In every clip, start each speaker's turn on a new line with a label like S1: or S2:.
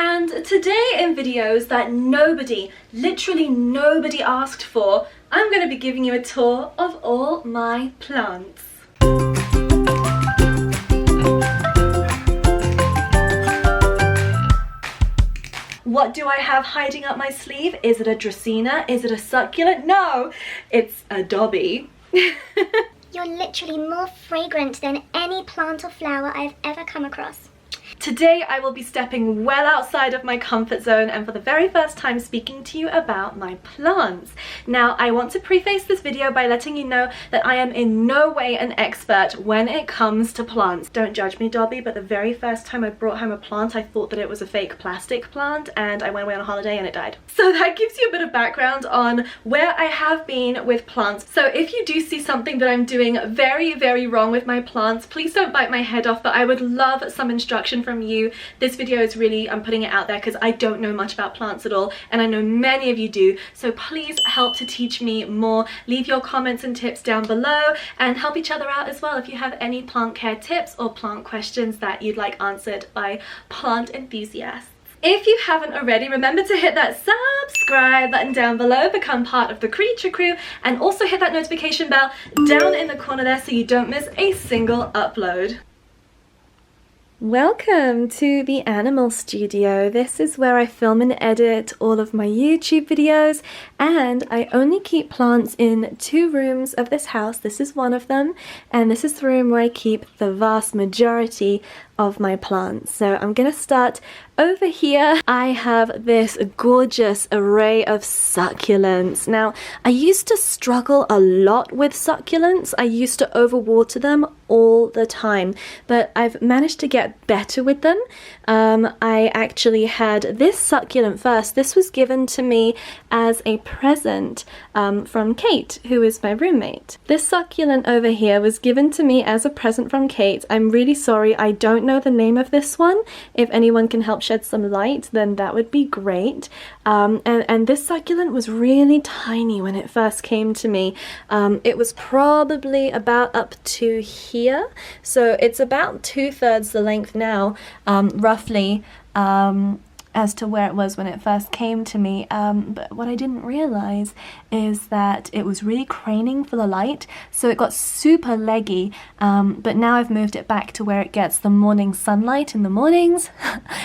S1: And today in videos that literally nobody asked for, I'm going to be giving you a tour of all my plants. What do I have hiding up my sleeve? Is it a Dracaena? Is it a succulent? No, it's a Dobby.
S2: You're literally more fragrant than any plant or flower I've ever come across.
S1: Today I will be stepping well outside of my comfort zone and for the very first time speaking to you about my plants. Now I want to preface this video by letting you know that I am in no way an expert when it comes to plants. Don't judge me, Dobby, but the very first time I brought home a plant I thought that it was a fake plastic plant and I went away on a holiday and it died. So that gives you a bit of background on where I have been with plants. So if you do see something that I'm doing very wrong with my plants, please don't bite my head off, but I would love some instruction from you. This video is really, I'm putting it out there because I don't know much about plants at all and I know many of you do, so please help to teach me more. Leave your comments and tips down below and help each other out as well if you have any plant care tips or plant questions that you'd like answered by plant enthusiasts. If you haven't already, remember to hit that subscribe button down below, become part of the creature crew, and also hit that notification bell down in the corner there so you don't miss a single upload. Welcome to the animal studio. This is where I film and edit all of my YouTube videos, and I only keep plants in 2 rooms of this house. This is one of them, and this is the room where I keep the vast majority of my plants. So I'm gonna start over here. I have this gorgeous array of succulents. Now, I used to struggle a lot with succulents. I used to overwater them all the time, but I've managed to get better with them. I actually had this succulent first. This was given to me as a present from Kate, who is my roommate. This succulent over here was given to me as a present from Kate. I'm really sorry, I don't know the name of this one. If anyone can help shed some light, then that would be great. And this succulent was really tiny when it first came to me. It was probably about up to here, so it's about 2/3 the length now, roughly, as to where it was when it first came to me. But what I didn't realize is that it was really craning for the light, so it got super leggy, but now I've moved it back to where it gets the morning sunlight in the mornings,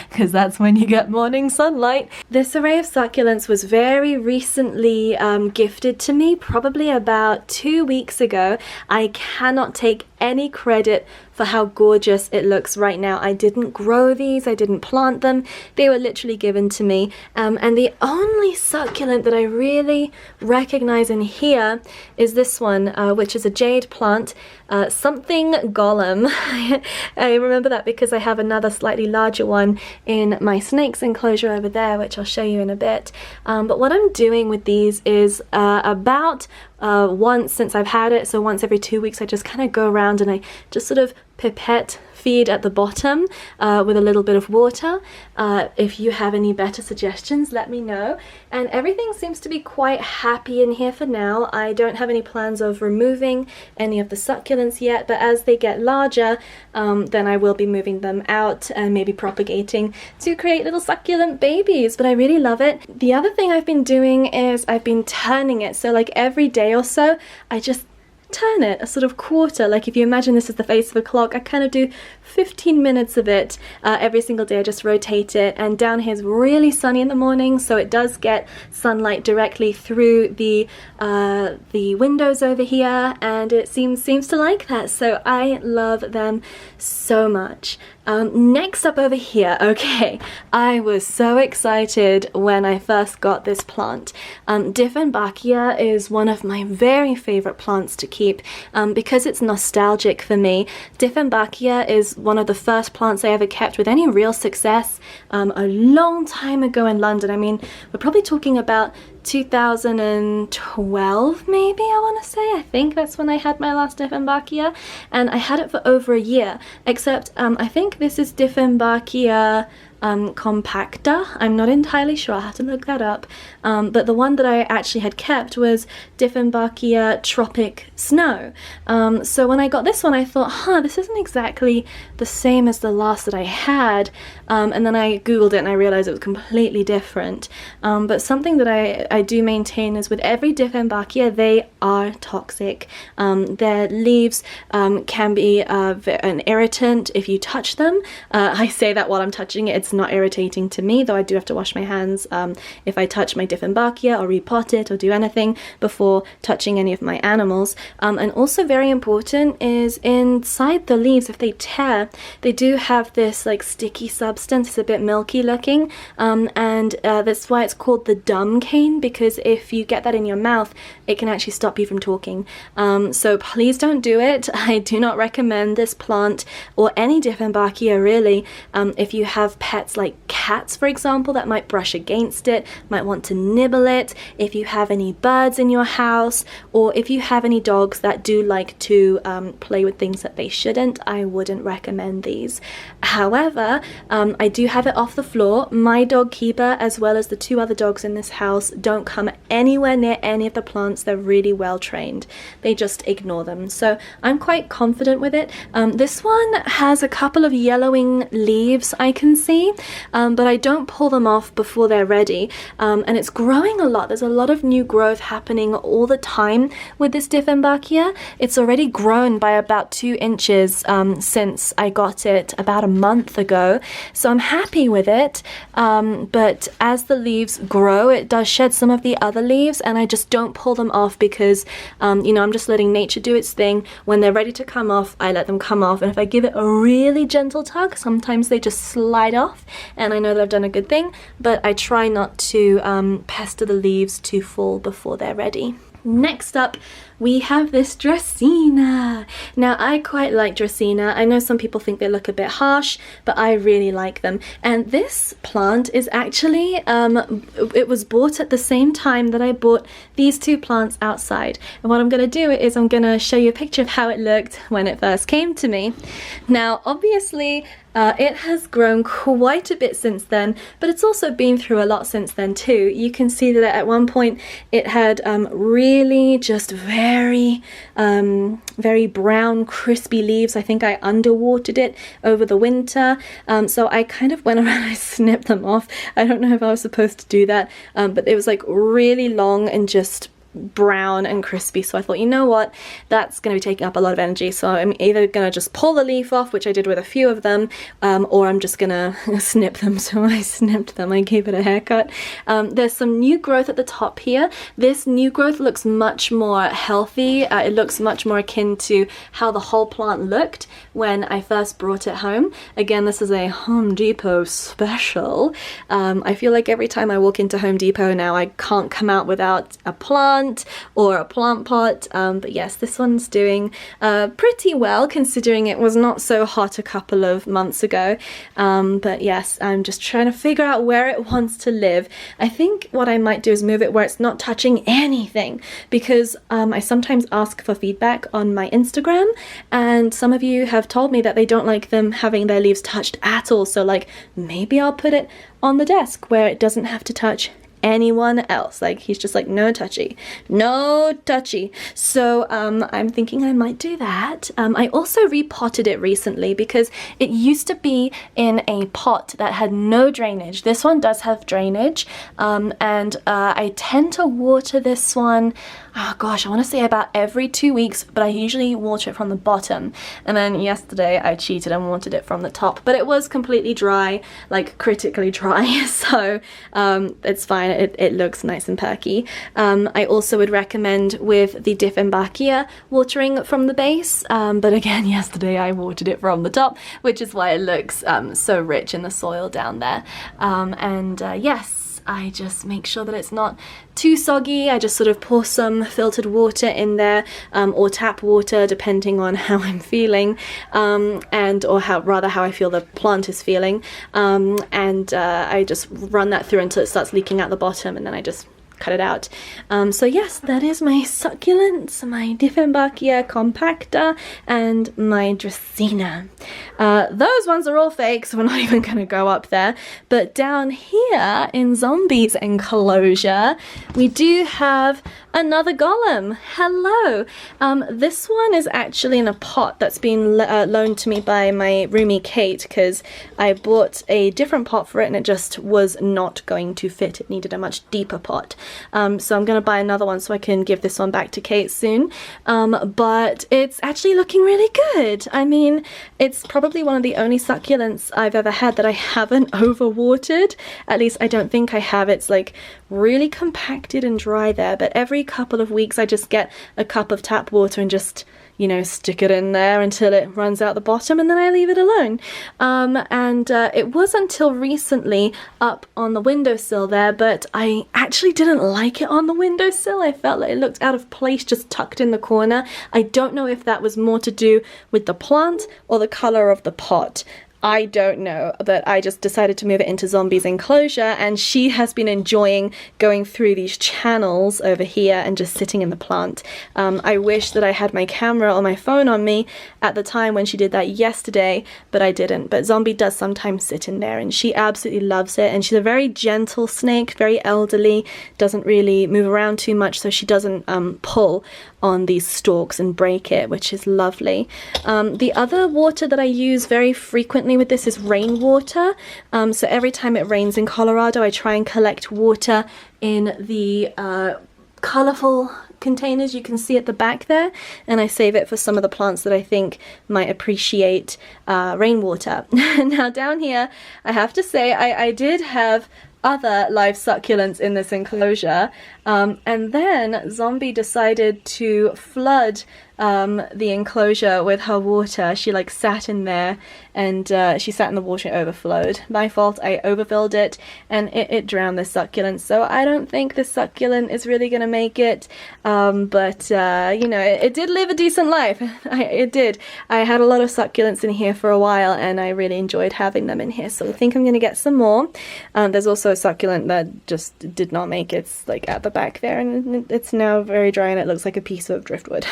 S1: because that's when you get morning sunlight. This array of succulents was very recently gifted to me, probably about 2 weeks ago. I cannot take any credit for how gorgeous it looks right now. I didn't grow these, I didn't plant them, they were literally given to me. And the only succulent that I really recognize in here is this one, which is a jade plant, something Gollum. I remember that because I have another slightly larger one in my snake's enclosure over there, which I'll show you in a bit. But what I'm doing with these is about once since I've had it, so once every 2 weeks I just kind of go around and I just sort of pipette feed at the bottom with a little bit of water. If you have any better suggestions, let me know. And everything seems to be quite happy in here for now. I don't have any plans of removing any of the succulents yet, but as they get larger, then I will be moving them out and maybe propagating to create little succulent babies, but I really love it. The other thing I've been doing is I've been turning it, so like every day or so, I just turn it a sort of quarter. Like if you imagine this is the face of a clock, I kind of do 15 minutes of it every single day. I just rotate it, and down here is really sunny in the morning, so it does get sunlight directly through the windows over here, and it seems to like that, so I love them so much. Next up over here, okay, I was so excited when I first got this plant. Dieffenbachia is one of my very favorite plants to keep because it's nostalgic for me. Dieffenbachia is one of the first plants I ever kept with any real success a long time ago in London. I mean, we're probably talking about 2012 maybe, I want to say. I think that's when I had my last Dieffenbachia, and I had it for over a year, except I think this is Dieffenbachia compacta. I'm not entirely sure, I have to look that up. But the one that I actually had kept was Dieffenbachia tropic snow. So when I got this one, I thought, this isn't exactly the same as the last that I had. And then I googled it and I realized it was completely different. But something that I do maintain is with every Dieffenbachia, they are toxic. Their leaves can be an irritant if you touch them. I say that while I'm touching it, it's not irritating to me, though I do have to wash my hands if I touch my Dieffenbachia or repot it or do anything before touching any of my animals. And also very important is inside the leaves, if they tear, they do have this like sticky substance. It's a bit milky looking, and that's why it's called the dumb cane, because if you get that in your mouth, it can actually stop you from talking. So please don't do it. I do not recommend this plant or any Dieffenbachia really. If you have pets like cats, for example, that might brush against it, might want to nibble it, if you have any birds in your house, or if you have any dogs that do like to play with things that they shouldn't, I wouldn't recommend these. However, I do have it off the floor. My dog Keeper, as well as the 2 other dogs in this house, don't come anywhere near any of the plants. They're really well trained. They just ignore them. So I'm quite confident with it. This one has a couple of yellowing leaves I can see, but I don't pull them off before they're ready. And it's growing a lot. There's a lot of new growth happening all the time with this Dieffenbachia. It's already grown by about 2 inches since I got it about a month ago. So I'm happy with it. But as the leaves grow, it does shed some of the other leaves, and I just don't pull them off because, you know, I'm just letting nature do its thing. When they're ready to come off, I let them come off. And if I give it a really gentle tug, sometimes they just slide off. And I know that I've done a good thing, but I try not to pester the leaves too full before they're ready. Next up, we have this Dracaena. Now, I quite like Dracaena. I know some people think they look a bit harsh, but I really like them. And this plant is actually, it was bought at the same time that I bought these 2 plants outside. And what I'm going to do is I'm going to show you a picture of how it looked when it first came to me. Now, obviously, it has grown quite a bit since then, but it's also been through a lot since then too. You can see that at one point it had really just very brown, crispy leaves. I think I underwatered it over the winter, so I kind of went around, I snipped them off. I don't know if I was supposed to do that, but it was like really long and just brown and crispy, so I thought, you know what, that's going to be taking up a lot of energy, so I'm either going to just pull the leaf off, which I did with a few of them, or I'm just going to snip them. So I snipped them, I gave it a haircut. There's some new growth at the top here. This new growth looks much more healthy. It looks much more akin to how the whole plant looked when I first brought it home. Again, this is a Home Depot special. I feel like every time I walk into Home Depot now, I can't come out without a plant or a plant pot, but yes, this one's doing pretty well considering it was not so hot a couple of months ago. But yes, I'm just trying to figure out where it wants to live. I think what I might do is move it where it's not touching anything, because I sometimes ask for feedback on my Instagram, and some of you have told me that they don't like them having their leaves touched at all, so like maybe I'll put it on the desk where it doesn't have to touch anyone else. Like, he's just like, no touchy, no touchy. So I'm thinking I might do that. I also repotted it recently because it used to be in a pot that had no drainage. This one does have drainage, and I tend to water this one, oh gosh, I want to say about every 2 weeks, but I usually water it from the bottom. And then yesterday I cheated and watered it from the top, but it was completely dry, like critically dry, so it's fine. It looks nice and perky. I also would recommend with the Dieffenbachia watering from the base, but again, yesterday I watered it from the top, which is why it looks so rich in the soil down there. Yes, I just make sure that it's not too soggy. I just sort of pour some filtered water in there, or tap water, depending on how I'm feeling, or how I feel the plant is feeling, I just run that through until it starts leaking out the bottom, and then I just cut it out. So yes, that is my succulents, my Dieffenbachia compacta, and my Dracaena. Those ones are all fake, so we're not even going to go up there. But down here in Zombie's enclosure, we do have another Gollum. Hello. This one is actually in a pot that's been loaned to me by my roomie Kate, because I bought a different pot for it and it just was not going to fit. It needed a much deeper pot. So I'm going to buy another one so I can give this one back to Kate soon. But it's actually looking really good. I mean, it's probably one of the only succulents I've ever had that I haven't overwatered. At least I don't think I have. It's like really compacted and dry there, but every couple of weeks I just get a cup of tap water and just, you know, stick it in there until it runs out the bottom, and then I leave it alone. It was until recently up on the windowsill there, but I actually didn't like it on the windowsill. I felt like it looked out of place, just tucked in the corner. I don't know if that was more to do with the plant or the color of the pot. I don't know, but I just decided to move it into Zombie's enclosure, and she has been enjoying going through these channels over here and just sitting in the plant. I wish that I had my camera or my phone on me at the time when she did that yesterday, but I didn't. But Zombie does sometimes sit in there, and she absolutely loves it. And she's a very gentle snake, very elderly, doesn't really move around too much, so she doesn't pull on these stalks and break it, which is lovely. The other water that I use very frequently with this is rainwater. So every time it rains in Colorado, I try and collect water in the colorful containers you can see at the back there, and I save it for some of the plants that I think might appreciate rainwater. Now down here, I have to say I did have other live succulents in this enclosure, and then Zombie decided to flood the enclosure with her water. She like sat in there, and she sat in the water and it overflowed. My fault, I overfilled it, and it drowned the succulent. So I don't think the succulent is really gonna make it, but you know, it did live a decent life. It did. I had a lot of succulents in here for a while, and I really enjoyed having them in here, so I think I'm gonna get some more. There's also a succulent that just did not make it. It's like at the back there, and it's now very dry and it looks like a piece of driftwood.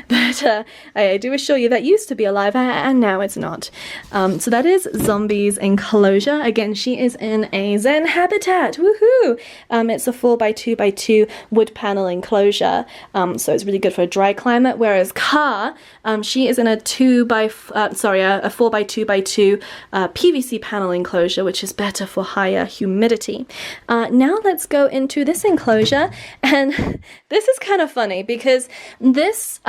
S1: But I do assure you that used to be alive, and now it's not. So that is Zombie's enclosure. Again, she is in a Zen habitat. Woohoo! It's a 4x2x2 wood panel enclosure, so it's really good for a dry climate. Whereas Ka, she is in a 4x2x2 PVC panel enclosure, which is better for higher humidity. Now let's go into this enclosure, and this is kind of funny because this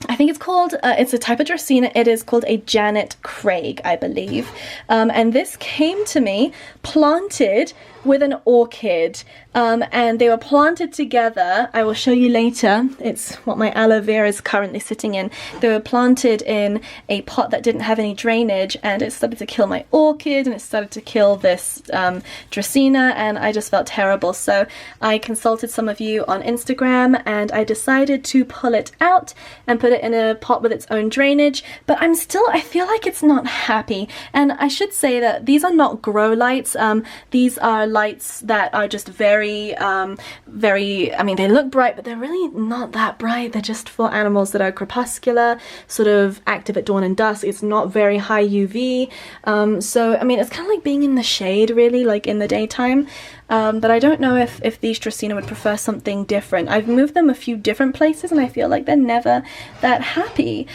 S1: I think it's called, it's a type of Dracaena. It is called a Janet Craig, I believe. And this came to me planted with an orchid. And they were planted together. I will show you later. It's what my aloe vera is currently sitting in. They were planted in a pot that didn't have any drainage, and it started to kill my orchid, and it started to kill this Dracaena, and I just felt terrible. So I consulted some of you on Instagram, and I decided to pull it out and put it in a pot with its own drainage. But I feel like it's not happy. And I should say that these are not grow lights. These are lights that are just very, I mean, they look bright, but they're really not that bright. They're just for animals that are crepuscular, sort of active at dawn and dusk. It's not very high UV. So, I mean, it's kind of like being in the shade, really, like in the daytime. But I don't know if these Dracaena would prefer something different. I've moved them a few different places, and I feel like they're never that happy.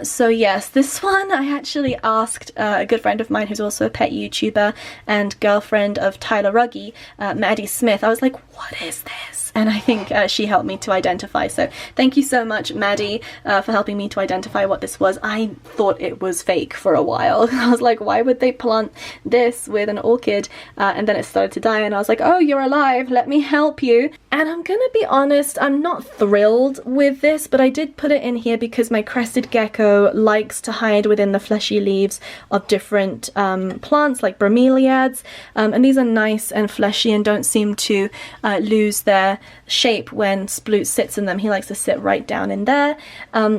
S1: So yes, this one I actually asked a good friend of mine who's also a pet YouTuber and girlfriend of Tyler Ruggie, Maddie Smith. I was like, what is this? And I think she helped me to identify. So thank you so much, Maddie, for helping me to identify what this was. I thought it was fake for a while. I was like, why would they plant this with an orchid? And then it started to die, and I was like, oh, you're alive, let me help you. And I'm gonna be honest, I'm not thrilled with this, but I did put it in here because my crested gecko likes to hide within the fleshy leaves of different plants like Bromeliads, and these are nice and fleshy and don't seem to lose their shape when Sploot sits in them. He likes to sit right down in there.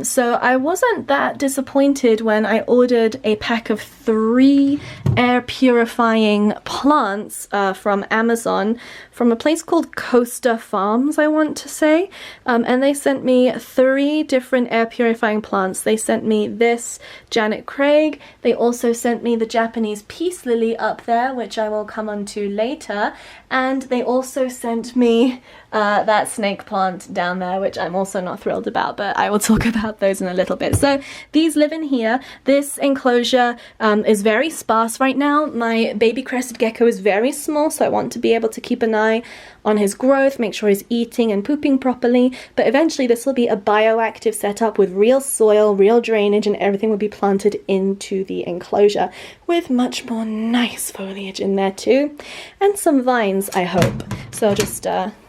S1: So I wasn't that disappointed when I ordered a pack of 3 air purifying plants from Amazon, from a place called Costa Farms, I want to say. And they sent me 3 different air purifying plants. They sent me this Janet Craig. They also sent me the Japanese peace lily up there, which I will come on to later. And they also sent me that snake plant down there, which I'm also not thrilled about, but I will talk about those in a little bit. So these live in here. This enclosure is very sparse right now. My baby crested gecko is very small, so I want to be able to keep an eye on his growth, make sure he's eating and pooping properly. But eventually this will be a bioactive setup with real soil, real drainage, and everything will be planted into the enclosure with much more nice foliage in there too, and some vines, I hope. So I'll just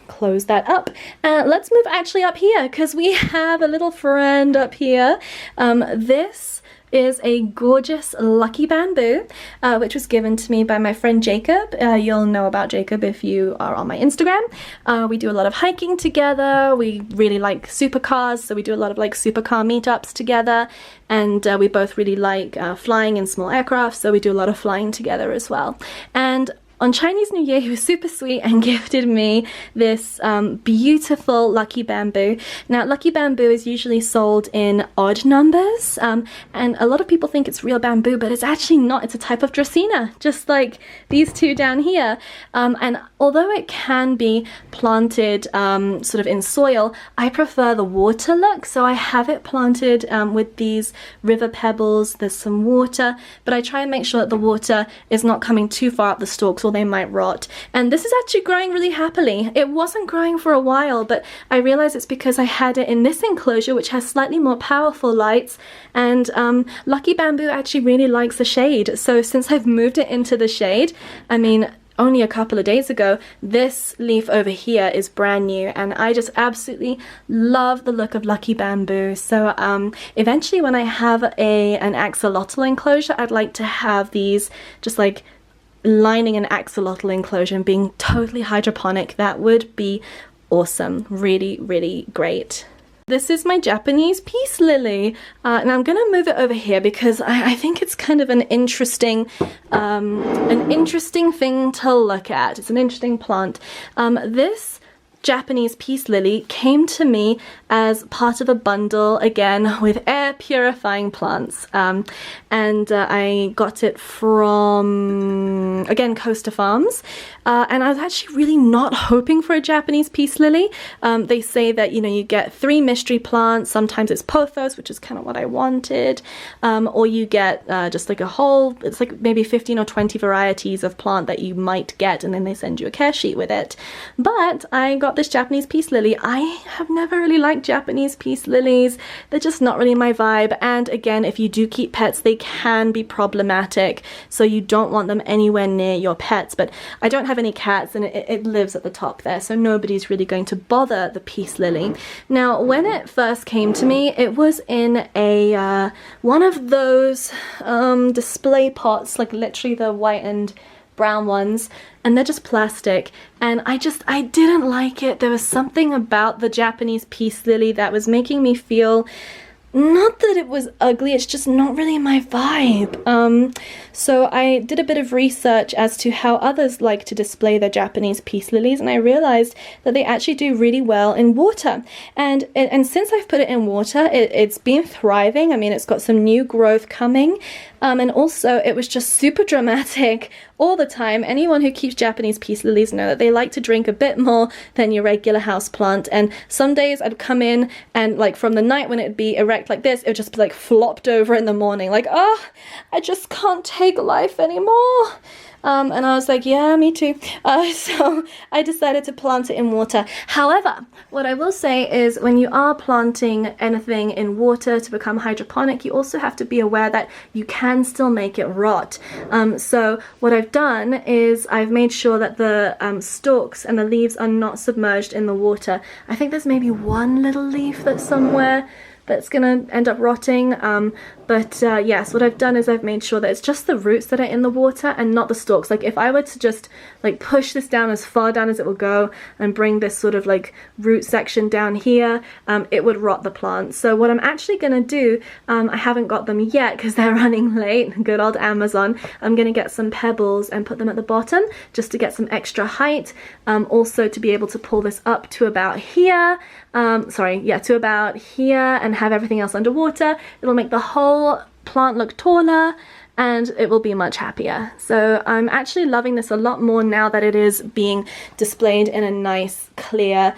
S1: close that up. Let's move actually up here, because we have a little friend up here. This is a gorgeous lucky bamboo, which was given to me by my friend Jacob. You'll know about Jacob if you are on my Instagram. We do a lot of hiking together. We really like supercars, so we do a lot of like supercar meetups together. And we both really like flying in small aircraft, so we do a lot of flying together as well. And on Chinese New Year, he was super sweet and gifted me this beautiful lucky bamboo. Now, lucky bamboo is usually sold in odd numbers, and a lot of people think it's real bamboo, but it's actually not. It's a type of Dracaena, just like these 2 down here. And although it can be planted sort of in soil, I prefer the water look, so I have it planted with these river pebbles. There's some water, but I try and make sure that the water is not coming too far up the stalks, or they might rot. And this is actually growing really happily. It wasn't growing for a while, but I realized it's because I had it in this enclosure, which has slightly more powerful lights, and lucky bamboo actually really likes the shade. So since I've moved it into the shade, I mean, only a couple of days ago, this leaf over here is brand new, and I just absolutely love the look of lucky bamboo. So eventually when I have an axolotl enclosure, I'd like to have these just like lining an axolotl enclosure and being totally hydroponic. That would be awesome. Really, really great. This is my Japanese peace lily, and I'm gonna move it over here because I think it's kind of an interesting thing to look at. It's an interesting plant. This Japanese peace lily came to me as part of a bundle, again with air purifying plants, and I got it from, again, Costa Farms, and I was actually really not hoping for a Japanese peace lily. They say that, you know, you get 3 mystery plants, sometimes it's Pothos, which is kind of what I wanted, or you get just like a whole, it's like maybe 15 or 20 varieties of plant that you might get, and then they send you a care sheet with it. But I got this Japanese peace lily. I have never really liked Japanese peace lilies. They're just not really my vibe, and again, if you do keep pets, they can be problematic, so you don't want them anywhere near your pets. But I don't have any cats, and it lives at the top there, so nobody's really going to bother the peace lily. Now, when it first came to me, it was in a one of those display pots, like literally the white and brown ones, and they're just plastic, and I didn't like it. There was something about the Japanese peace lily that was making me feel, not that it was ugly, it's just not really my vibe. So I did a bit of research as to how others like to display their Japanese peace lilies, and I realized that they actually do really well in water. And since I've put it in water, it's been thriving. I mean, it's got some new growth coming, and also it was just super dramatic all the time. Anyone who keeps Japanese peace lilies know that they like to drink a bit more than your regular houseplant, and some days I'd come in and like from the night when it'd be erect like this, it would just be like flopped over in the morning, like, oh, I just can't take life anymore. And I was like, yeah, me too. So I decided to plant it in water. However, what I will say is when you are planting anything in water to become hydroponic, you also have to be aware that you can still make it rot. So what I've done is I've made sure that the stalks and the leaves are not submerged in the water. I think there's maybe one little leaf that's somewhere that's gonna end up rotting, But yes, what I've done is I've made sure that it's just the roots that are in the water and not the stalks. Like if I were to just like push this down as far down as it will go and bring this sort of like root section down here, it would rot the plant. So what I'm actually going to do, I haven't got them yet because they're running late, good old Amazon. I'm going to get some pebbles and put them at the bottom just to get some extra height. Also to be able to pull this up to about here, to about here and have everything else underwater. It'll make the whole plant look taller and it will be much happier. So I'm actually loving this a lot more now that it is being displayed in a nice clear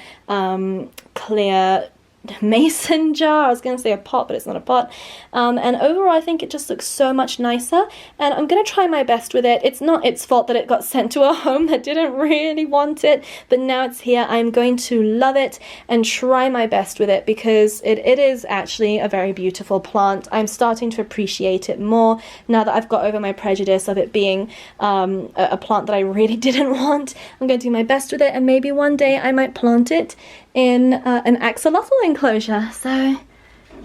S1: mason jar. I was going to say a pot, but it's not a pot. And overall I think it just looks so much nicer, and I'm going to try my best with it. It's not its fault that it got sent to a home that didn't really want it, but now it's here. I'm going to love it and try my best with it because it is actually a very beautiful plant. I'm starting to appreciate it more now that I've got over my prejudice of it being a plant that I really didn't want. I'm going to do my best with it, and maybe one day I might plant it in an axolotl enclosure, so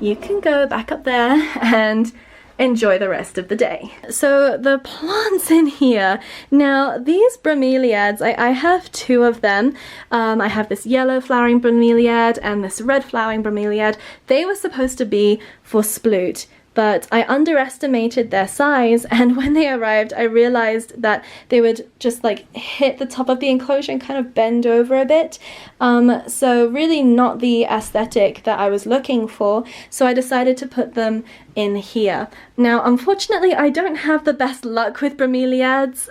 S1: you can go back up there and enjoy the rest of the day. So the plants in here, now these bromeliads, I have two of them. I have this yellow flowering bromeliad and this red flowering bromeliad. They were supposed to be for sploot, but I underestimated their size, and when they arrived I realized that they would just like hit the top of the enclosure and kind of bend over a bit. So really not the aesthetic that I was looking for, so I decided to put them in here. Now unfortunately I don't have the best luck with bromeliads,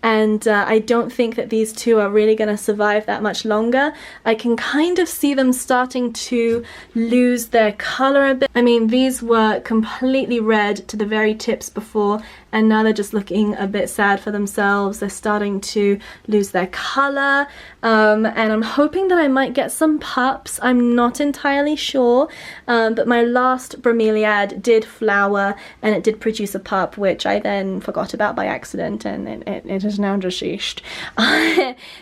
S1: and I don't think that these two are really going to survive that much longer. I can kind of see them starting to lose their color a bit. I mean, these were completely red to the very tips before, and now they're just looking a bit sad for themselves. They're starting to lose their color, and I'm hoping that I might get some pups. I'm not entirely sure, but my last bromeliad did flower and it did produce a pup, which I then forgot about by accident, and it is now deceased.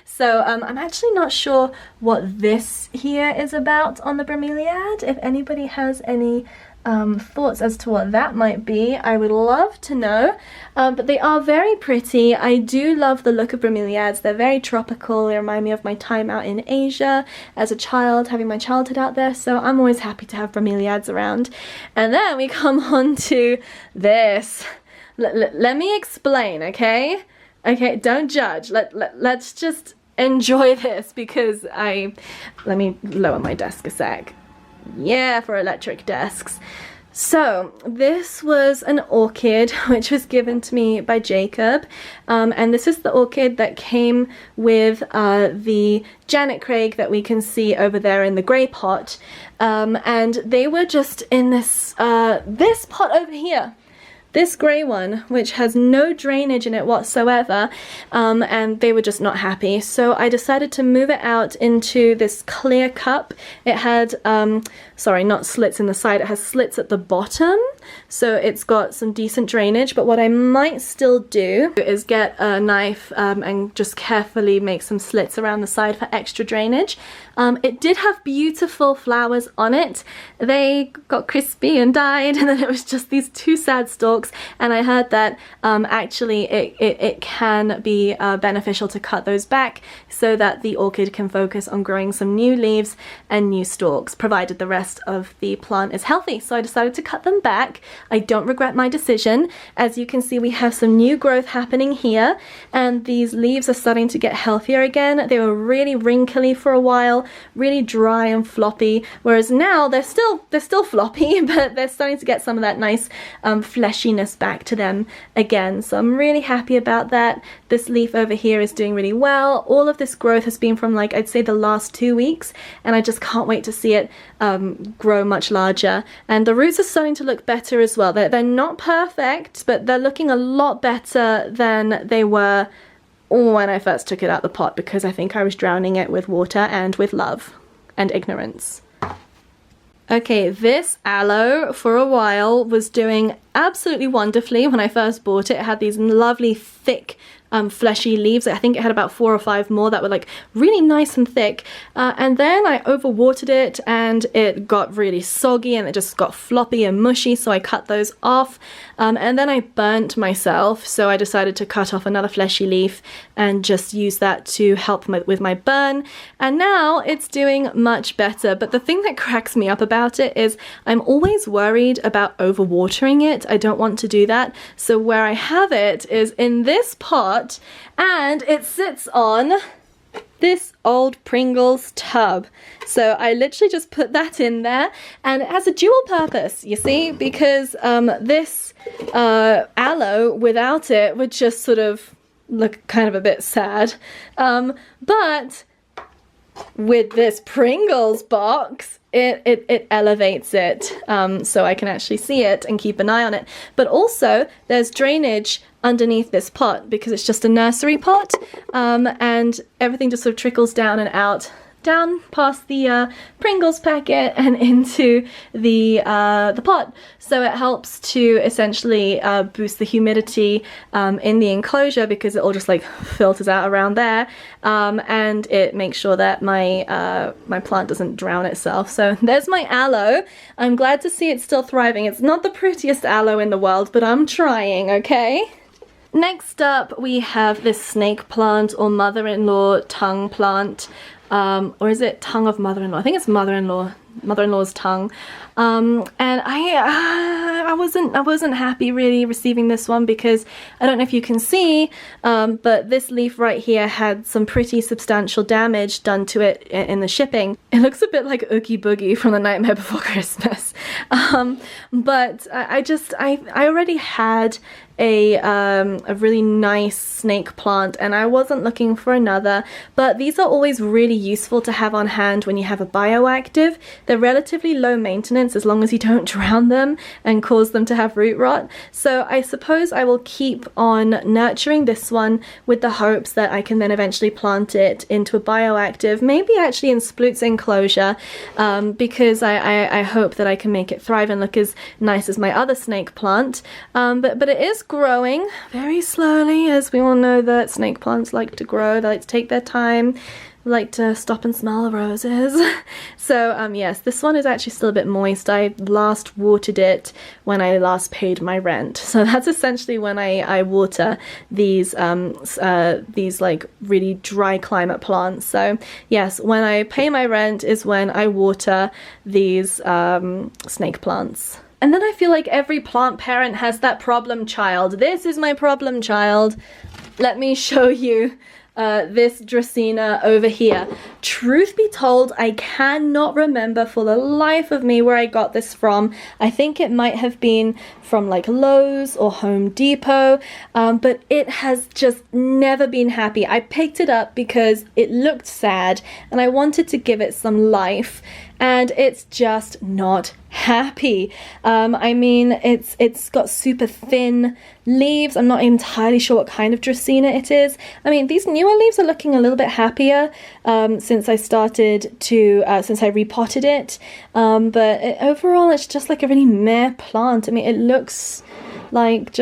S1: So I'm actually not sure what this here is about on the bromeliad. If anybody has any thoughts as to what that might be, I would love to know. But they are very pretty. I do love the look of bromeliads. They're very tropical. They remind me of my time out in Asia as a child, having my childhood out there, so I'm always happy to have bromeliads around. And then we come on to this. Let me explain, okay? Okay, don't judge. Let's just enjoy this, because let me lower my desk a sec. Yeah, for electric desks. So this was an orchid which was given to me by Jacob, and this is the orchid that came with the Janet Craig that we can see over there in the grey pot, and they were just in this this pot over here. This grey one, which has no drainage in it whatsoever, and they were just not happy. So I decided to move it out into this clear cup. It had, sorry, not slits in the side, it has slits at the bottom. So it's got some decent drainage, but what I might still do is get a knife and just carefully make some slits around the side for extra drainage. It did have beautiful flowers on it. They got crispy and died, and then it was just these two sad stalks. And I heard that actually it can be beneficial to cut those back so that the orchid can focus on growing some new leaves and new stalks, provided the rest of the plant is healthy. So I decided to cut them back. I don't regret my decision. As you can see, we have some new growth happening here, and these leaves are starting to get healthier again. They were really wrinkly for a while, really dry and floppy, whereas now they're still floppy, but they're starting to get some of that nice fleshiness back to them again. So I'm really happy about that. This leaf over here is doing really well. All of this growth has been from, like, I'd say the last 2 weeks, and I just can't wait to see it grow much larger. And the roots are starting to look better as well. They're not perfect, but they're looking a lot better than they were when I first took it out the pot, because I think I was drowning it with water and with love and ignorance. Okay, this aloe for a while was doing absolutely wonderfully when I first bought it. It had these lovely thick fleshy leaves. I think it had about 4 or 5 more that were like really nice and thick. And then I overwatered it and it got really soggy and it just got floppy and mushy, so I cut those off. And then I burnt myself, so I decided to cut off another fleshy leaf and just use that to help with my burn. And now it's doing much better. But the thing that cracks me up about it is I'm always worried about overwatering it. I don't want to do that. So where I have it is in this pot, and it sits on this old Pringles tub. So I literally just put that in there, and it has a dual purpose, you see, because this aloe without it would just sort of look kind of a bit sad. But with this Pringles box, it elevates it, so I can actually see it and keep an eye on it. But also there's drainage underneath this pot because it's just a nursery pot, and everything just sort of trickles down and out, down past the Pringles packet and into the pot. So it helps to essentially boost the humidity in the enclosure, because it all just like filters out around there, and it makes sure that my my plant doesn't drown itself. So there's my aloe. I'm glad to see it's still thriving. It's not the prettiest aloe in the world, but I'm trying, okay? Next up we have this snake plant, or mother-in-law tongue plant. Or is it tongue of mother-in-law? I think it's mother-in-law's tongue. And I wasn't happy really receiving this one, because I don't know if you can see, but this leaf right here had some pretty substantial damage done to it in the shipping. It looks a bit like Oogie Boogie from The Nightmare Before Christmas. But I already had a really nice snake plant, and I wasn't looking for another. But these are always really useful to have on hand when you have a bioactive. They're relatively low maintenance as long as you don't drown them and cause them to have root rot. So I suppose I will keep on nurturing this one with the hopes that I can then eventually plant it into a bioactive, maybe actually in Sploot's enclosure, because I hope that I can make it thrive and look as nice as my other snake plant. But it is growing very slowly, as we all know that snake plants like to grow. They like to take their time, like to stop and smell the roses. So yes, this one is actually still a bit moist. I last watered it when I last paid my rent. So that's essentially when I water these like really dry climate plants. So yes, when I pay my rent is when I water these snake plants. And then I feel like every plant parent has that problem child. This is my problem child. Let me show you this Dracaena over here. Truth be told, I cannot remember for the life of me where I got this from. I think it might have been from like Lowe's or Home Depot, but it has just never been happy. I picked it up because it looked sad and I wanted to give it some life, and it's just not happy. I mean, it's got super thin leaves. I'm not entirely sure what kind of Dracaena it is. I mean, these newer leaves are looking a little bit happier since I started to since I repotted it, but overall it's just like a really meh plant. I mean, it looks like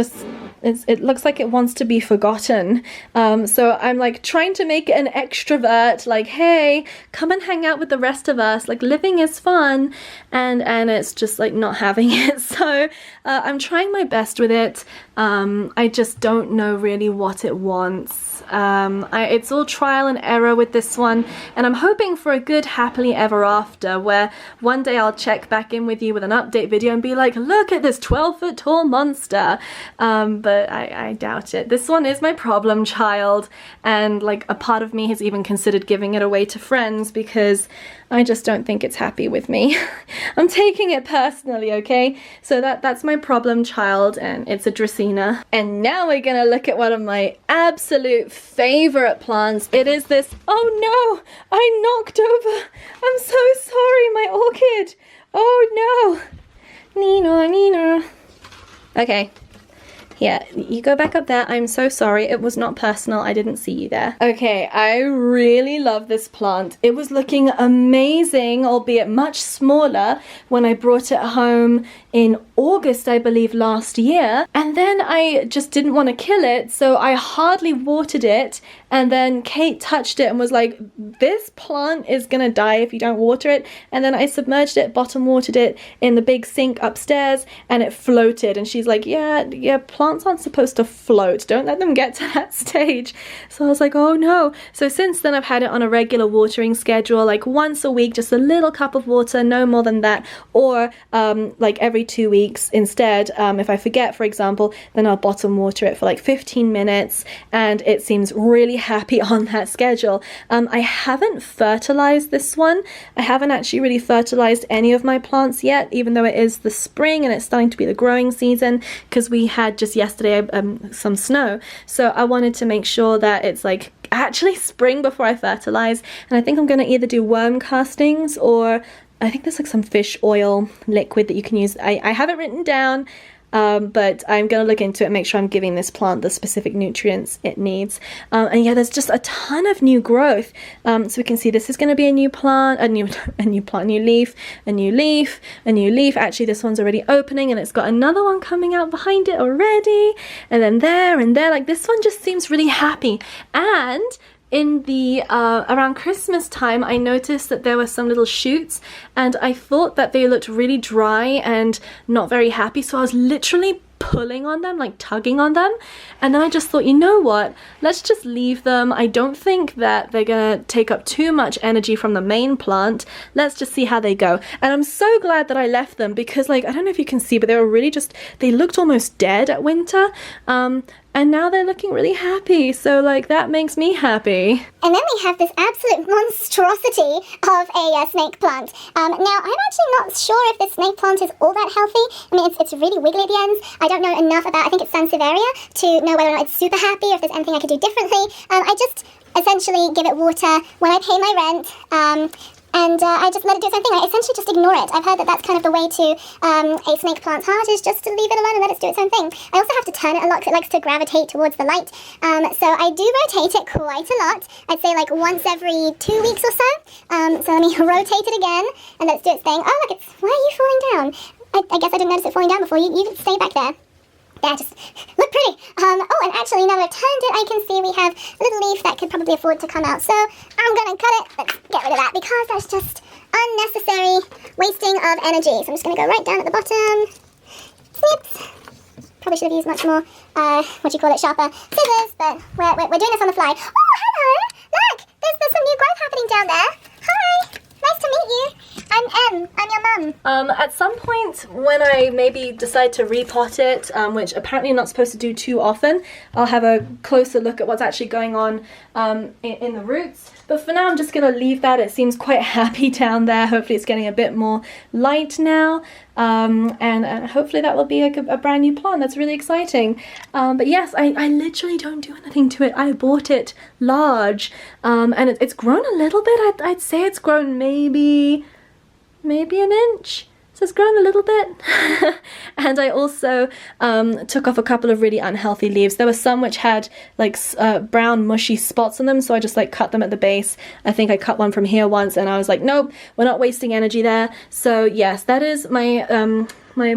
S1: it looks like it wants to be forgotten. So I'm like trying to make it an extrovert, like, hey, come and hang out with the rest of us, like living is fun, and it's just like not having it. So I'm trying my best with it. I just don't know really what it wants. It's all trial and error with this one, and I'm hoping for a good happily ever after, where one day I'll check back in with you with an update video and be like, look at this 12-foot tall monster. But I doubt it. This one is my problem child, and like a part of me has even considered giving it away to friends because I just don't think it's happy with me. I'm taking it personally, okay? So that's my problem child, and it's a Dracaena. And now we're gonna look at one of my absolute favorite plants. It is this, oh no, I knocked over. I'm so sorry, my orchid. Oh no. Nina. Okay. Yeah, you go back up there. I'm so sorry. It was not personal. I didn't see you there. Okay, I really love this plant. It was looking amazing, albeit much smaller, when I brought it home in August, I believe, last year. And then I just didn't want to kill it, so I hardly watered it. And then Kate touched it and was like, this plant is gonna die if you don't water it. And then I submerged it, bottom watered it in the big sink upstairs, and it floated. And she's like, yeah, plants aren't supposed to float. Don't let them get to that stage. So I was like, oh no. So since then I've had it on a regular watering schedule, like once a week, just a little cup of water, no more than that. Or like every 2 weeks instead. If I forget, for example, then I'll bottom water it for like 15 minutes, and it seems really happy on that schedule. I haven't fertilized this one. I haven't actually really fertilized any of my plants yet, even though it is the spring and it's starting to be the growing season, because we had just yesterday some snow. So I wanted to make sure that it's like actually spring before I fertilize. And I think I'm going to either do worm castings, or I think there's like some fish oil liquid that you can use. I have it written down. But I'm going to look into it and make sure I'm giving this plant the specific nutrients it needs. And yeah, there's just a ton of new growth. So we can see this is going to be a new plant, a new leaf, a new leaf, a new leaf. Actually, this one's already opening, and it's got another one coming out behind it already. And then there and there, like this one just seems really happy. And in the around Christmas time, I noticed that there were some little shoots, and I thought that they looked really dry and not very happy, so I was literally pulling on them, like tugging on them. And then I just thought, you know what, let's just leave them. I don't think that they're gonna take up too much energy from the main plant. Let's just see how they go. And I'm so glad that I left them, because like, I don't know if you can see, but they were really just, they looked almost dead at winter. And now they're looking really happy, so like that makes me happy.
S2: And then we have this absolute monstrosity of a snake plant. Now, I'm actually not sure if this snake plant is all that healthy. I mean, it's really wiggly at the ends. I don't know enough about, I think it's Sansevieria, to know whether or not it's super happy or if there's anything I could do differently. I just essentially give it water when I pay my rent. And I just let it do its own thing. I essentially just ignore it. I've heard that that's kind of the way to a snake plant's heart, is just to leave it alone and let it do its own thing. I also have to turn it a lot because it likes to gravitate towards the light. So I do rotate it quite a lot. I'd say like once every 2 weeks or so. So let me rotate it again and let it do its thing. Oh, look, why are you falling down? I guess I didn't notice it falling down before. You can stay back there. Yeah, just look pretty. Oh, and actually, now that I've turned it, I can see we have a little leaf that could probably afford to come out. So I'm going to cut it. Let's get rid of that, because that's just unnecessary wasting of energy. So I'm just going to go right down at the bottom. Snips. Probably should have used much more, sharper scissors, but we're doing this on the fly. Oh, hello! Look! There's some new growth happening down there. Hi! Nice to meet you. I'm Em. I'm your mum.
S1: At some point when I maybe decide to repot it, which apparently I'm not supposed to do too often, I'll have a closer look at what's actually going on in the roots. But for now, I'm just going to leave that. It seems quite happy down there. Hopefully it's getting a bit more light now. And hopefully that will be like a brand new plant. That's really exciting. But yes, I literally don't do anything to it. I bought it large, and it's grown a little bit. I'd say it's grown maybe an inch. So it's grown a little bit. And I also took off a couple of really unhealthy leaves. There were some which had like brown mushy spots on them, so I just like cut them at the base. I think I cut one from here once, and I was like, nope, we're not wasting energy there. So yes, that is my I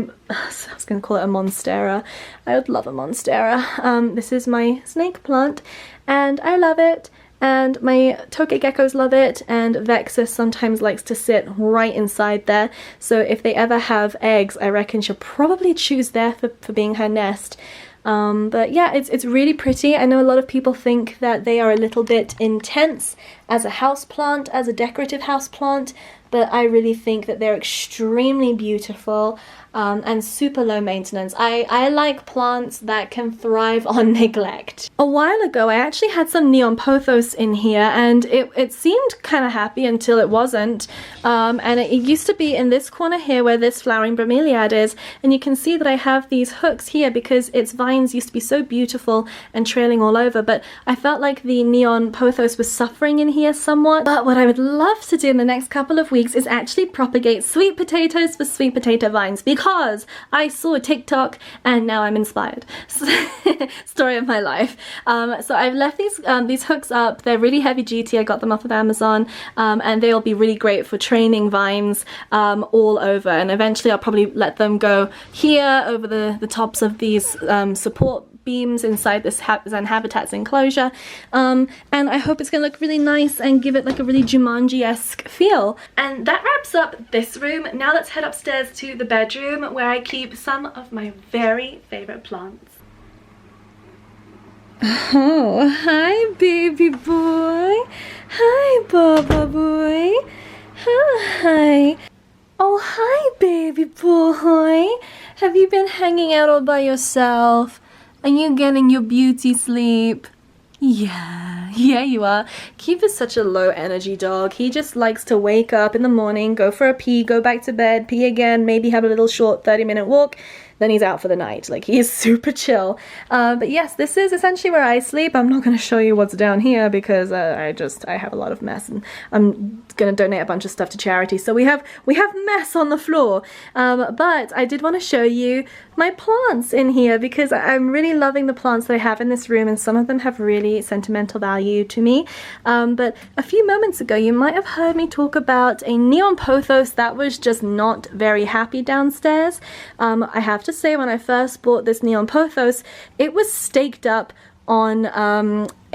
S1: was going to call it a monstera. I would love a monstera. This is my snake plant, and I love it. And my tokay geckos love it, and Vexus sometimes likes to sit right inside there. So if they ever have eggs, I reckon she'll probably choose there for being her nest. But yeah, it's really pretty. I know a lot of people think that they are a little bit intense as a houseplant, as a decorative houseplant, but I really think that they're extremely beautiful. And super low maintenance. I like plants that can thrive on neglect. A while ago, I actually had some neon pothos in here, and it seemed kind of happy until it wasn't. And it used to be in this corner here where this flowering bromeliad is, and you can see that I have these hooks here because its vines used to be so beautiful and trailing all over, but I felt like the neon pothos was suffering in here somewhat. But what I would love to do in the next couple of weeks weeks is actually propagate sweet potatoes for sweet potato vines, because I saw TikTok and now I'm inspired. Story of my life. So I've left these hooks up. They're really heavy duty. I got them off of Amazon, and they'll be really great for training vines all over, and eventually I'll probably let them go here over the tops of these support beams inside this Zen Habitats enclosure, and I hope it's gonna look really nice and give it like a really Jumanji-esque feel. And that wraps up this room. Now let's head upstairs to the bedroom where I keep some of my very favorite plants. Oh, hi baby boy. Hi Baba boy. Hi. Oh, hi baby boy. Have you been hanging out all by yourself? Are you getting your beauty sleep? Yeah, you are. Keith is such a low energy dog. He just likes to wake up in the morning, go for a pee, go back to bed, pee again, maybe have a little short 30-minute walk, then he's out for the night. Like, he is super chill. But yes, this is essentially where I sleep. I'm not going to show you what's down here because I have a lot of mess, and I'm going to donate a bunch of stuff to charity. So we have mess on the floor. But I did want to show you my plants in here because I'm really loving the plants that I have in this room, and some of them have really sentimental value to me. But a few moments ago, you might have heard me talk about a neon pothos that was just not very happy downstairs. I have to say, when I first bought this neon pothos, it was staked up on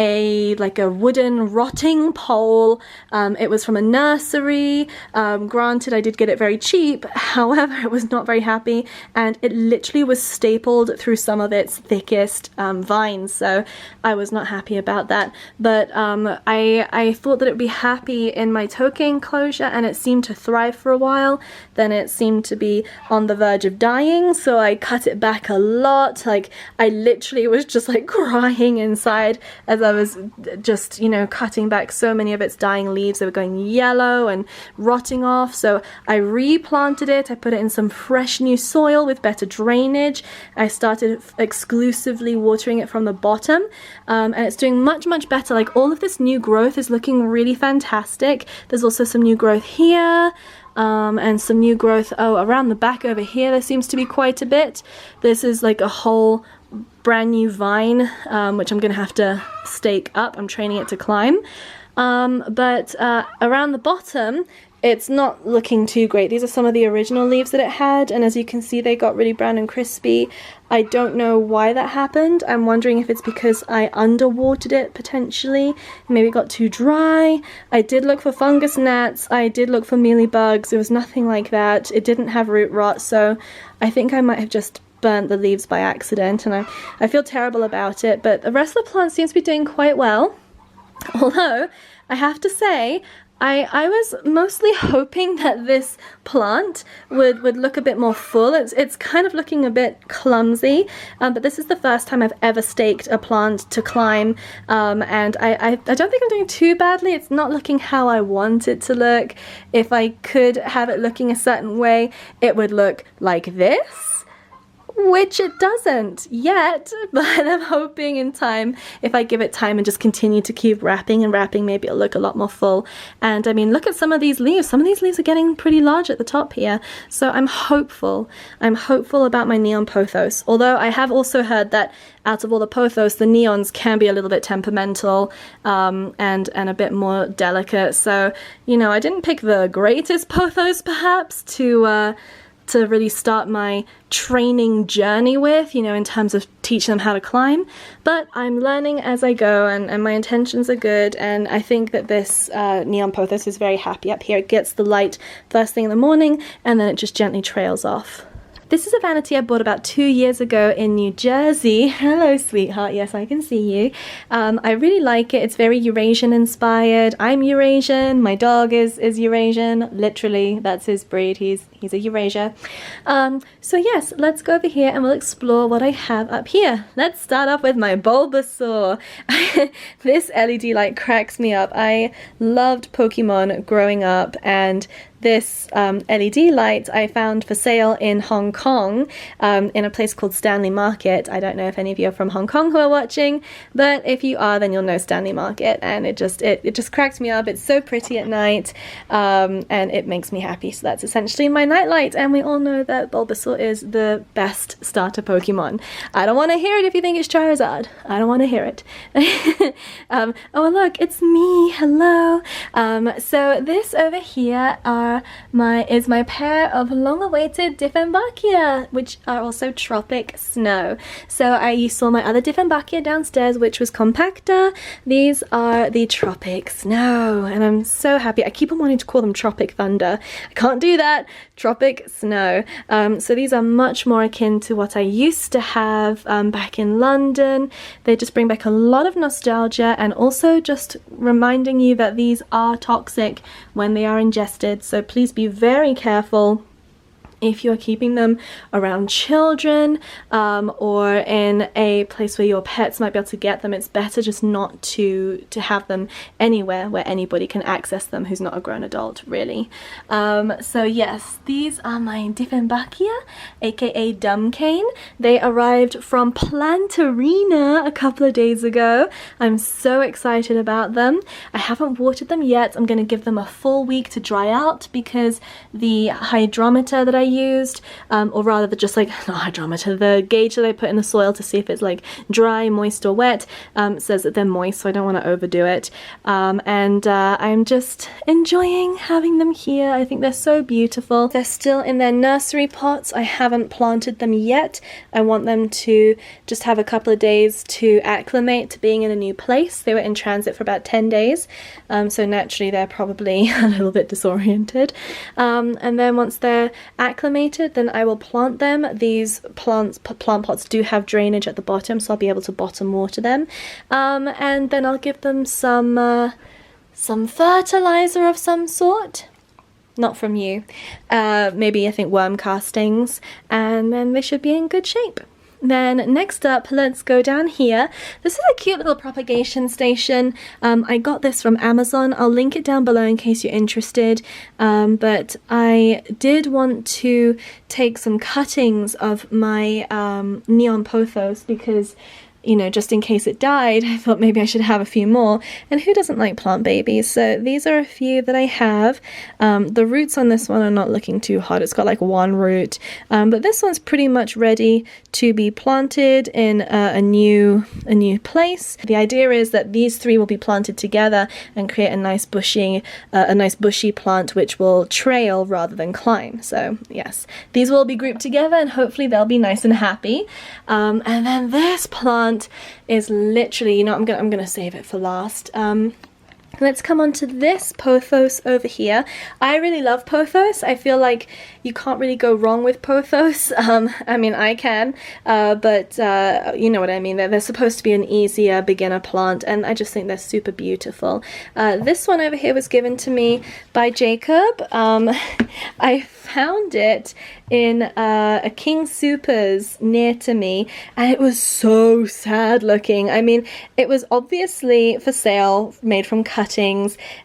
S1: a wooden rotting pole. It was from a nursery. Granted, I did get it very cheap, however it was not very happy, and it literally was stapled through some of its thickest vines, so I was not happy about that. But I thought that it would be happy in my toke enclosure, and it seemed to thrive for a while. Then it seemed to be on the verge of dying, so I cut it back a lot. Like, I literally was just like crying inside as I was just, you know, cutting back so many of its dying leaves. They were going yellow and rotting off, so I replanted it. I put it in some fresh new soil with better drainage. I started exclusively watering it from the bottom, and it's doing much better. Like, all of this new growth is looking really fantastic. There's also some new growth here, and some new growth around the back over here. There seems to be quite a bit. This is like a whole brand new vine, which I'm gonna have to stake up. I'm training it to climb, but around the bottom it's not looking too great. These are some of the original leaves that it had, and as you can see, they got really brown and crispy. I don't know why that happened. I'm wondering if it's because I underwatered it, potentially. Maybe it got too dry. I did look for fungus gnats. I did look for mealybugs. There was nothing like that. It didn't have root rot, so I think I might have just burnt the leaves by accident, and I feel terrible about it. But the rest of the plant seems to be doing quite well. Although, I have to say, I was mostly hoping that this plant would look a bit more full. It's kind of looking a bit clumsy, but this is the first time I've ever staked a plant to climb, and I don't think I'm doing too badly. It's not looking how I want it to look. If I could have it looking a certain way, it would look like this, which it doesn't yet, but I'm hoping in time, if I give it time and just continue to keep wrapping and wrapping, maybe it'll look a lot more full. And I mean, look at some of these leaves. Some of these leaves are getting pretty large at the top here, so I'm hopeful. I'm hopeful about my neon pothos, although I have also heard that out of all the pothos, the neons can be a little bit temperamental, and a bit more delicate. So, you know, I didn't pick the greatest pothos perhaps to really start my training journey with, you know, in terms of teaching them how to climb, but I'm learning as I go, and my intentions are good, and I think that this neon pothos is very happy up here. It gets the light first thing in the morning, and then it just gently trails off. This is a vanity I bought about 2 years ago in New Jersey. Hello, sweetheart. Yes, I can see you. I really like it. It's very Eurasian inspired. I'm Eurasian. My dog is Eurasian. Literally, that's his breed. He's a Eurasia. So yes, let's go over here and we'll explore what I have up here. Let's start off with my Bulbasaur. This LED light cracks me up. I loved Pokemon growing up, and this LED light I found for sale in Hong Kong, in a place called Stanley Market. I don't know if any of you are from Hong Kong who are watching, but if you are, then you'll know Stanley Market, and it just cracks me up. It's so pretty at night, and it makes me happy. So that's essentially my nightlight, and we all know that Bulbasaur is the best starter Pokemon. I don't want to hear it if you think it's Charizard. I don't want to hear it. Oh look, it's me. Hello. So this over here is my pair of long-awaited Dieffenbachia, which are also tropic snow. So you saw my other Dieffenbachia downstairs, which was compacta. These are the tropic snow, and I'm so happy. I keep on wanting to call them tropic thunder. I can't do that. Tropic snow. So these are much more akin to what I used to have back in London. They just bring back a lot of nostalgia, and also just reminding you that these are toxic when they are ingested. So please be very careful if you're keeping them around children, or in a place where your pets might be able to get them. It's better just not to have them anywhere where anybody can access them who's not a grown adult, really. So yes, these are my Dieffenbachia, aka dumb cane. They arrived from Plantarina a couple of days ago. I'm so excited about them. I haven't watered them yet. I'm going to give them a full week to dry out, because the hydrometer that I used, or rather just like, not hydrometer, the gauge that I put in the soil to see if it's like dry, moist or wet, says that they're moist, so I don't want to overdo it. And I'm just enjoying having them here. I think they're so beautiful. They're still in their nursery pots. I haven't planted them yet. I want them to just have a couple of days to acclimate to being in a new place. They were in transit for about 10 days, so naturally they're probably a little bit disoriented. And then once they're acclimated, then I will plant them. These plant pots do have drainage at the bottom, so I'll be able to bottom water them, and then I'll give them some fertilizer of some sort. Not from you. Maybe I think worm castings, and then they should be in good shape. Then next up, let's go down here. This is a cute little propagation station. I got this from Amazon. I'll link it down below in case you're interested. But I did want to take some cuttings of my neon pothos, because, you know, just in case it died, I thought maybe I should have a few more. And who doesn't like plant babies? So these are a few that I have. The roots on this one are not looking too hot. It's got like one root. But this one's pretty much ready to be planted in a new place. The idea is that these three will be planted together and create a nice bushy plant which will trail rather than climb. So yes, these will be grouped together, and hopefully they'll be nice and happy. And then this plant is literally, you know, I'm gonna save it for last. Let's come on to this Pothos over here. I really love Pothos. I feel like you can't really go wrong with Pothos. I mean, I can, but you know what I mean. They're supposed to be an easier beginner plant, and I just think they're super beautiful. This one over here was given to me by Jacob. I found it in a King Supers near to me, and it was so sad looking. I mean, it was obviously for sale, made from cuttings.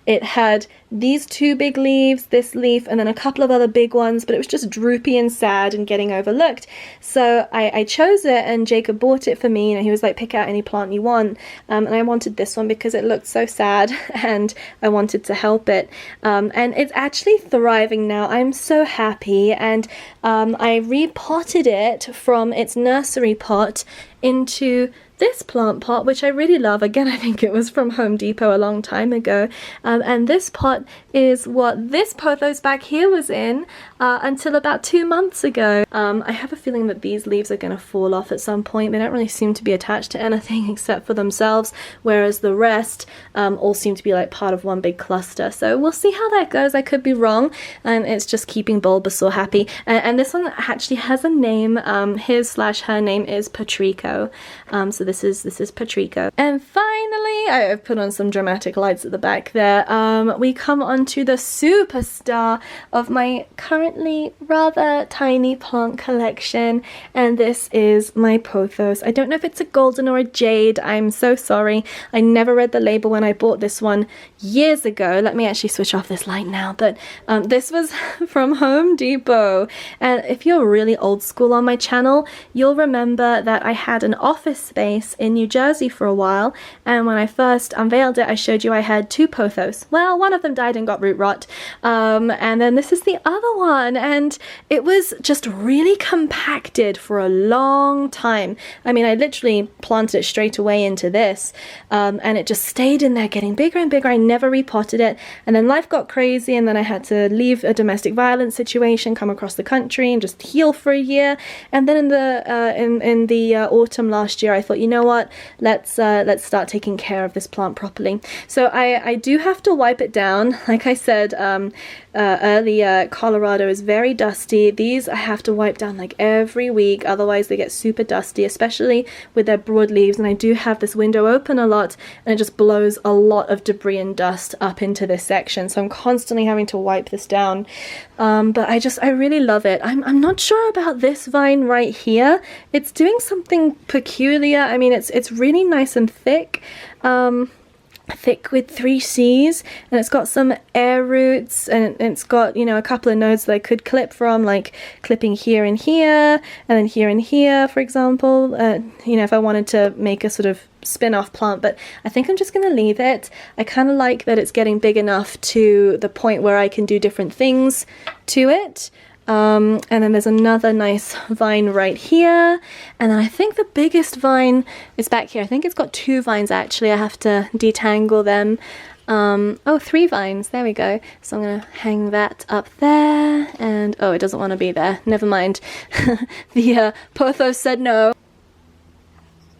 S1: It had these two big leaves, this leaf, and then a couple of other big ones, but it was just droopy and sad and getting overlooked. So I chose it, and Jacob bought it for me. You know, he was like, pick out any plant you want, and I wanted this one because it looked so sad, and I wanted to help it. And it's actually thriving now. I'm so happy, and I repotted it from its nursery pot into this plant pot, which I really love. Again, I think it was from Home Depot a long time ago. And this pot is what this Pothos back here was in until about 2 months ago. I have a feeling that these leaves are going to fall off at some point. They don't really seem to be attached to anything except for themselves, whereas the rest all seem to be like part of one big cluster. So we'll see how that goes. I could be wrong, and it's just keeping Bulbasaur happy. And this one actually has a name. His/her name is Patricko. So So this is Patricko. And finally, I've put on some dramatic lights at the back there. We come on to the superstar of my currently rather tiny plant collection, and this is my Pothos. I don't know if it's a golden or a jade. I'm so sorry. I never read the label when I bought this one years ago. Let me actually switch off this light now. But this was from Home Depot, and if you're really old school on my channel, you'll remember that I had an office space in New Jersey for a while, and when I first unveiled it, I showed you I had 2 Pothos. Well, one of them died and got root rot, and then this is the other one, and it was just really compacted for a long time. I mean, I literally planted it straight away into this, and it just stayed in there getting bigger and bigger. I never repotted it, and then life got crazy, and then I had to leave a domestic violence situation, come across the country and just heal for a year, and then in the autumn last year I thought, you know what, let's start taking care of this plant properly. So I do have to wipe it down. Like I said earlier, Colorado is very dusty. These I have to wipe down like every week, otherwise they get super dusty, especially with their broad leaves, and I do have this window open a lot, and it just blows a lot of debris and dust up into this section, so I'm constantly having to wipe this down. But I really love it. I'm not sure about this vine right here. It's doing something peculiar. I mean, it's really nice and thick. Thick with 3 C's, and it's got some air roots, and it's got, you know, a couple of nodes that I could clip from, like clipping here and here, and then here and here, for example, you know, if I wanted to make a sort of spin-off plant. But I think I'm just going to leave it. I kind of like that it's getting big enough to the point where I can do different things to it. And then there's another nice vine right here, and then I think the biggest vine is back here. I think it's got 2 vines actually. I have to detangle them. Oh, 3 vines, there we go. So I'm gonna hang that up there, and oh, it doesn't want to be there, never mind. The Pothos said no.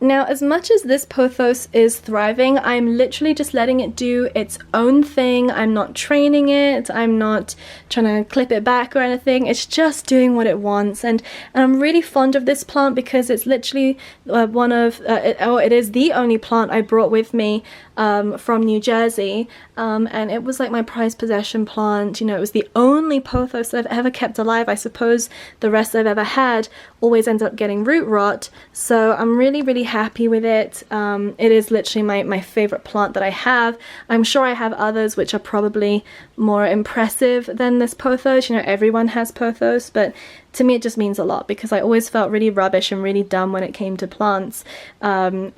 S1: Now, as much as this Pothos is thriving, I'm literally just letting it do its own thing. I'm not training it, I'm not trying to clip it back or anything. It's just doing what it wants, and I'm really fond of this plant because it's literally it is the only plant I brought with me from New Jersey, and it was like my prized possession plant. You know, it was the only Pothos that I've ever kept alive. I suppose the rest I've ever had always ends up getting root rot, so I'm really happy with it. It is literally my favorite plant that I have. I'm sure I have others which are probably more impressive than this Pothos. You know, everyone has Pothos, but to me it just means a lot because I always felt really rubbish and really dumb when it came to plants, and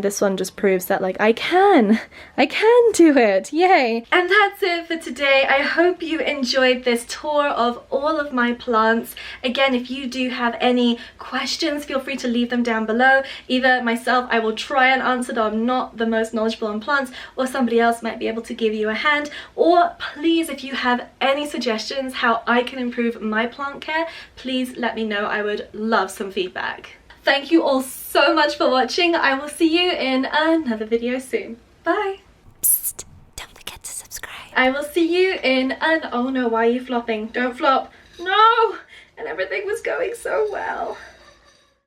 S1: this one just proves that, like, I can do it. Yay! And that's it for today. I hope you enjoyed this tour of all of my plants. Again, if you do have any questions, feel free to leave them down below. Either myself, I will try and answer, though I'm not the most knowledgeable on plants, or somebody else might be able to give you a hand. Or please, if you have any suggestions how I can improve my plant care, please let me know. I would love some feedback. Thank you all so much for watching. I will see you in another video soon. Bye. Psst, don't forget to subscribe. I will see you in oh no, why are you flopping? Don't flop. No! And everything was going so well.